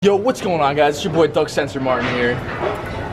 Yo, what's going on, guys? It's your boy FaZe Censor Martin here.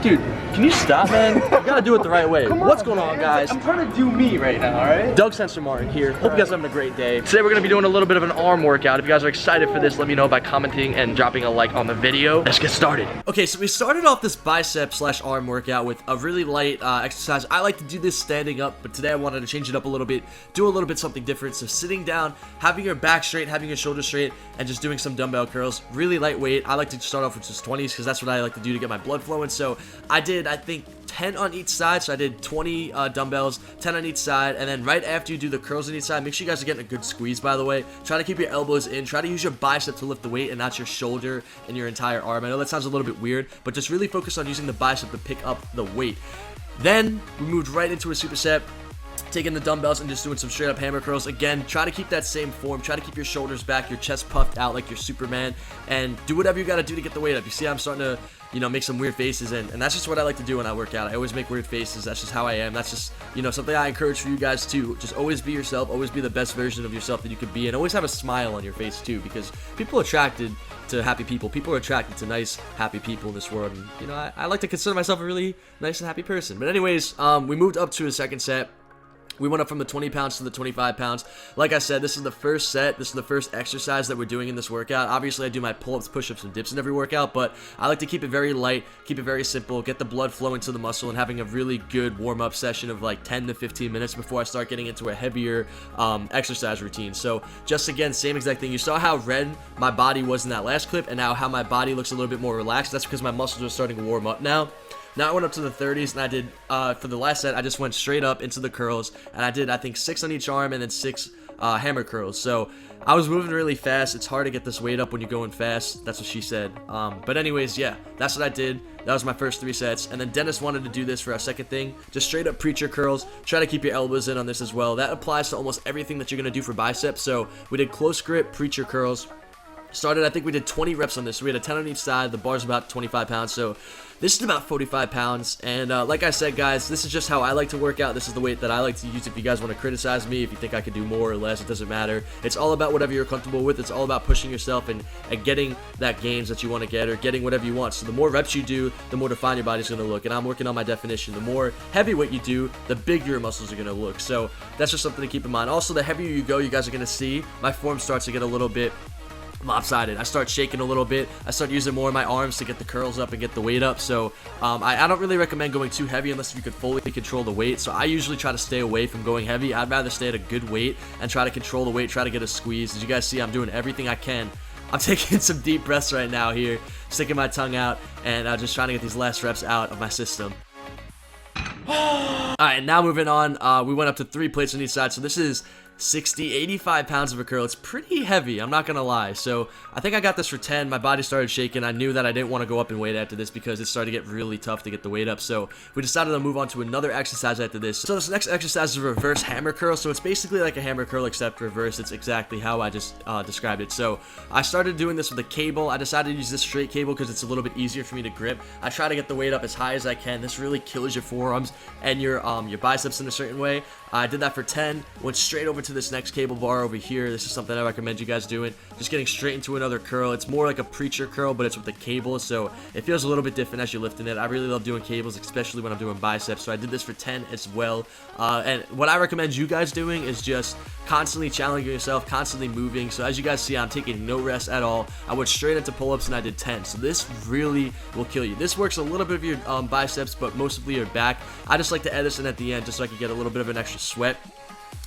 Dude, can you stop, man? You gotta do it the right way. What's going on, guys? I'm trying to do me right now, alright? FaZe Censor Martin here. Hope you guys are having a great day. Today we're gonna be doing a little bit of an arm workout. If you guys are excited for this, let me know by commenting and dropping a like on the video. Let's get started. Okay, so we started off this bicep / arm workout with a really light exercise. I like to do this standing up, but today I wanted to change it up a little bit, do a little bit something different. So sitting down, having your back straight, having your shoulders straight, and just doing some dumbbell curls. Really lightweight. I like to start off with just 20s because that's what I like to do to get my blood flowing. So I did, I think, 10 on each side. So I did 20 dumbbells, 10 on each side, and then right after you do the curls on each side, make sure you guys are getting a good squeeze, by the way. Try to keep your elbows in. Try to use your bicep to lift the weight and not your shoulder and your entire arm. I know that sounds a little bit weird, but just really focus on using the bicep to pick up the weight. Then we moved right into a superset, taking the dumbbells and just doing some straight up hammer curls. Again, try to keep that same form. Try to keep your shoulders back, your chest puffed out like you're Superman, and do whatever you got to do to get the weight up. You see I'm starting to, make some weird faces, and that's just what I like to do when I work out. I always make weird faces. That's just how I am. That's just, something I encourage for you guys too. Just always be yourself. Always be the best version of yourself that you could be, and always have a smile on your face too, because people are attracted to happy people. People are attracted to nice, happy people in this world, and, I like to consider myself a really nice and happy person. But anyways, we moved up to a second set. We went up from the 20 pounds to the 25 pounds. Like I said, this is the first set. This is the first exercise that we're doing in this workout. Obviously, I do my pull-ups, push-ups, and dips in every workout, but I like to keep it very light, keep it very simple, get the blood flowing to the muscle, and having a really good warm-up session of like 10 to 15 minutes before I start getting into a heavier exercise routine. So just again, same exact thing. You saw how red my body was in that last clip, and now how my body looks a little bit more relaxed. That's because my muscles are starting to warm up now. Now I went up to the 30s, and I did, for the last set, I just went straight up into the curls, and I did, I think, 6 on each arm, and then 6 hammer curls. So I was moving really fast. It's hard to get this weight up when you're going fast. That's what she said. But anyways, yeah, that's what I did. That was my first 3 sets, and then Dennis wanted to do this for our second thing, just straight up preacher curls. Try to keep your elbows in on this as well. That applies to almost everything that you're going to do for biceps. So we did close grip preacher curls. Started, I think we did 20 reps on this. So we had a 10 on each side. The bar's about 25 pounds. So this is about 45 pounds. And like I said, guys, this is just how I like to work out. This is the weight that I like to use. If you guys want to criticize me, if you think I could do more or less, it doesn't matter. It's all about whatever you're comfortable with. It's all about pushing yourself and getting that gains that you want to get, or getting whatever you want. So the more reps you do, the more defined your body's going to look. And I'm working on my definition. The more heavy weight you do, the bigger your muscles are going to look. So that's just something to keep in mind. Also, the heavier you go, you guys are going to see my form starts to get a little bit lopsided. I start shaking a little bit. I start using more of my arms to get the curls up and get the weight up. So I don't really recommend going too heavy unless you could fully control the weight. So I usually try to stay away from going heavy. I'd rather stay at a good weight and try to control the weight, try to get a squeeze. As you guys see, I'm doing everything I can. I'm taking some deep breaths right now here, sticking my tongue out, and just trying to get these last reps out of my system. Alright, now moving on, we went up to 3 plates on each side. So this is 85 pounds of a curl. It's pretty heavy, I'm not gonna lie. So I think I got this for 10. My body started shaking. I knew that I didn't want to go up in weight after this because it started to get really tough to get the weight up. So we decided to move on to another exercise after this. So this next exercise is a reverse hammer curl. So it's basically like a hammer curl except reverse. It's exactly how I just described it. So I started doing this with a cable. I decided to use this straight cable because it's a little bit easier for me to grip. I try to get the weight up as high as I can. This really kills your forearms and your biceps in a certain way. I did that for 10, went straight over to this next cable bar over here. This is something I recommend you guys doing. Just getting straight into another curl. It's more like a preacher curl, but it's with the cable, so it feels a little bit different as you're lifting it. I really love doing cables, especially when I'm doing biceps, so I did this for 10 as well. And what I recommend you guys doing is just constantly challenging yourself, constantly moving. So as you guys see, I'm taking no rest at all. I went straight into pull-ups and I did 10. So this really will kill you. This works a little bit of your biceps, but mostly your back. I just like to add this in at the end just so I can get a little bit of an extra sweat,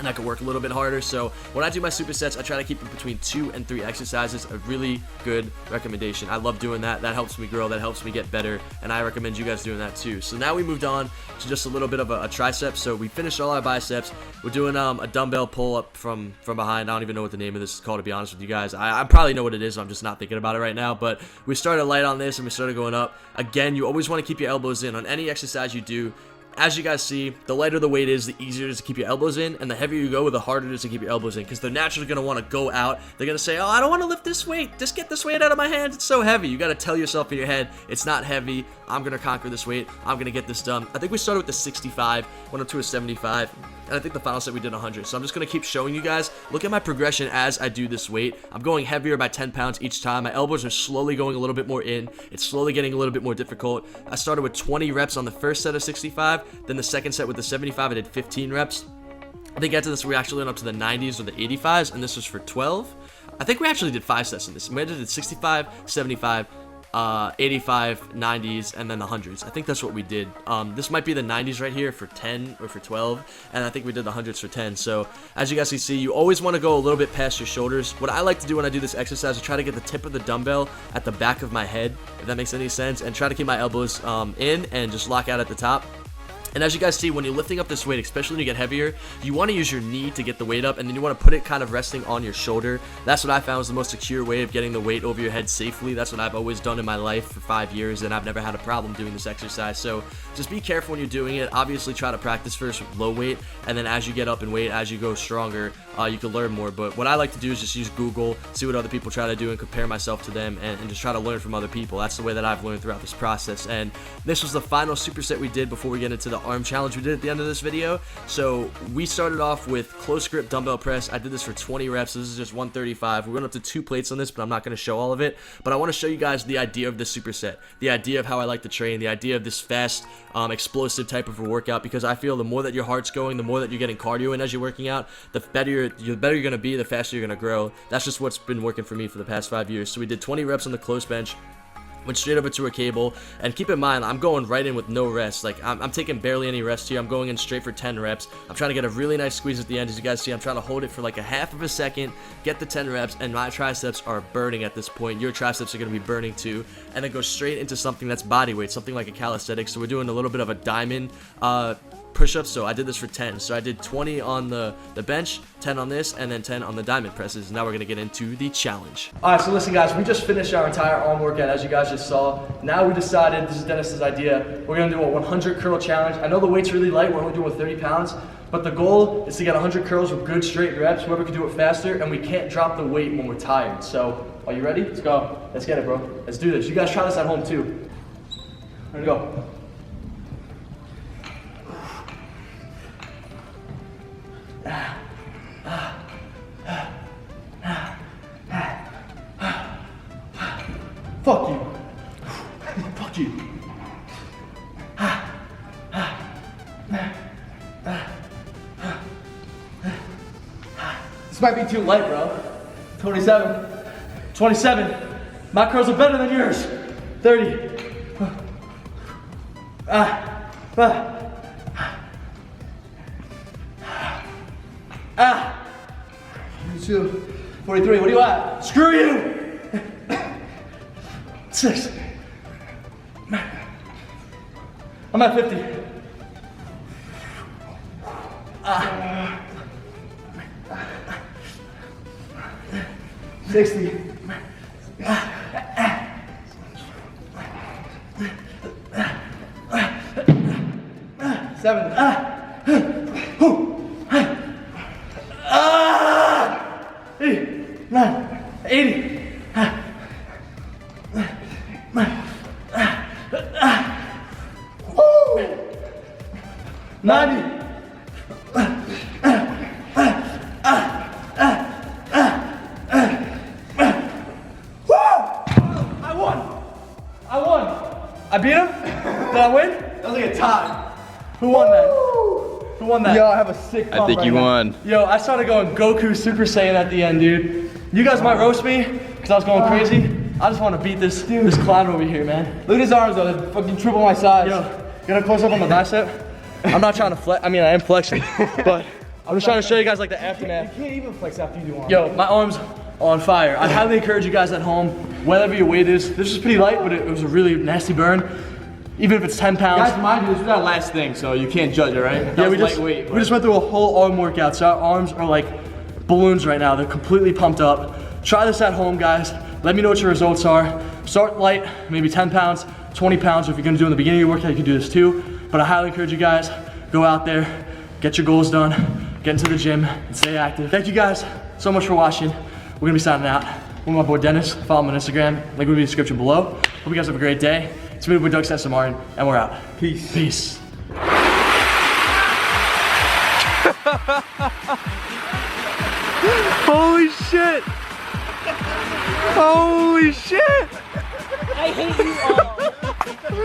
and I can work a little bit harder. So when I do my supersets, I try to keep it between 2 and 3 exercises. A really good recommendation. I love doing that. That helps me grow. That helps me get better, and I recommend you guys doing that too. So now we moved on to just a little bit of a tricep. So we finished all our biceps. We're doing a dumbbell pull up from behind. I don't even know what the name of this is called, to be honest with you guys. I probably know what it is. I'm just not thinking about it right now. But we started light on this and we started going up. Again, you always want to keep your elbows in on any exercise you do. as you guys see, the lighter the weight is, the easier it is to keep your elbows in, and the heavier you go, the harder it is to keep your elbows in, because they're naturally going to want to go out. They're going to say, oh, I don't want to lift this weight. Just get this weight out of my hands. It's so heavy. You got to tell yourself in your head, it's not heavy. I'm going to conquer this weight. I'm going to get this done. I think we started with the 65, went up to a 75, and I think the final set we did 100. So I'm just going to keep showing you guys. Look at my progression as I do this weight. I'm going heavier by 10 pounds each time. My elbows are slowly going a little bit more in. It's slowly getting a little bit more difficult. I started with 20 reps on the first set of 65. Then the second set with the 75, I did 15 reps. I think after this, we actually went up to the 90s or the 85s, and this was for 12. I think we actually did 5 sets in this. We did 65, 75, 85, 90s, and then the 100s. I think that's what we did. This might be the 90s right here for 10 or for 12, and I think we did the 100s for 10. So as you guys can see, you always want to go a little bit past your shoulders. What I like to do when I do this exercise is try to get the tip of the dumbbell at the back of my head, if that makes any sense, and try to keep my elbows in and just lock out at the top. And as you guys see, when you're lifting up this weight, especially when you get heavier, you want to use your knee to get the weight up, and then you want to put it kind of resting on your shoulder. That's what I found was the most secure way of getting the weight over your head safely. That's what I've always done in my life for 5 years, and I've never had a problem doing this exercise. So just be careful when you're doing it. Obviously, try to practice first with low weight, and then as you get up in weight, as you go stronger, you can learn more. But what I like to do is just use Google, see what other people try to do, and compare myself to them, and just try to learn from other people. That's the way that I've learned throughout this process. And this was the final superset we did before we get into the arm challenge we did at the end of this video. So we started off with close grip dumbbell press. I did this for 20 reps. This is just 135. We went up to 2 plates on this, but I'm not going to show all of it. But I want to show you guys the idea of this superset, the idea of how I like to train, the idea of this fast, explosive type of a workout, because I feel the more that your heart's going, the more that you're getting cardio in as you're working out, the better you're going to be, the faster you're going to grow. That's just what's been working for me for the past 5 years. So we did 20 reps on the close bench. Went straight over to a cable, and keep in mind, I'm going right in with no rest. Like, I'm taking barely any rest here. I'm going in straight for 10 reps. I'm trying to get a really nice squeeze at the end. As you guys see, I'm trying to hold it for like a half of a second, get the 10 reps, and my triceps are burning at this point. Your triceps are going to be burning too, and then go straight into something that's body weight, something like a calisthenics. So we're doing a little bit of a diamond push-ups. So I did this for 10. So I did 20 on the bench, 10 on this, and then 10 on the diamond presses. Now we're gonna get into the challenge. All right, so listen guys, we just finished our entire arm workout, as you guys just saw. Now we decided, this is Dennis's idea, we're gonna do a 100 curl challenge. I know the weight's really light, we're only doing 30 pounds, but the goal is to get 100 curls with good straight reps, whoever can do it faster, and we can't drop the weight when we're tired. So, are you ready? Let's go. Let's get it, bro. Let's do this. You guys try this at home too. Ready to go. Fuck you. Fuck you. This might be too light, bro. 27. 27. My curls are better than yours. 30. 42. 43. What do you at? Screw you. 6. I'm at 50. 60. 70. 80. 90. I beat him? Did I win? That was like a tie. Who won that? Who won that? Yo, I have a sick pump. I think you won. Yo, I started going Goku Super Saiyan at the end, dude. You guys might roast me because I was going crazy. I just want to beat this clown over here, man. Look at his arms though, they're fucking triple my size. Yo, gonna close up on the bicep. I'm not trying to flex. I mean, I am flexing, but I'm just trying to show you guys like the aftermath. You can't even flex after you do arms. Yo, my arms are on fire. I highly encourage you guys at home, whatever your weight is. This was pretty light, but it was a really nasty burn. Even if it's 10 pounds. Guys, mind you, this is our last thing, so you can't judge it, right? Yeah, we just went through a whole arm workout, so our arms are like balloons right now. They're completely pumped up. Try this at home, guys. Let me know what your results are. Start light, maybe 10 pounds, 20 pounds. If you're gonna do it in the beginning of your workout, you can do this too. But I highly encourage you guys, go out there, get your goals done, get into the gym, and stay active. Thank you guys so much for watching. We're gonna be signing out. With my boy Dennis, follow him on Instagram, link will be in the description below. Hope you guys have a great day. It's me with FaZe Censor, and we're out. Peace. Peace. Holy shit! Holy shit! I hate you all.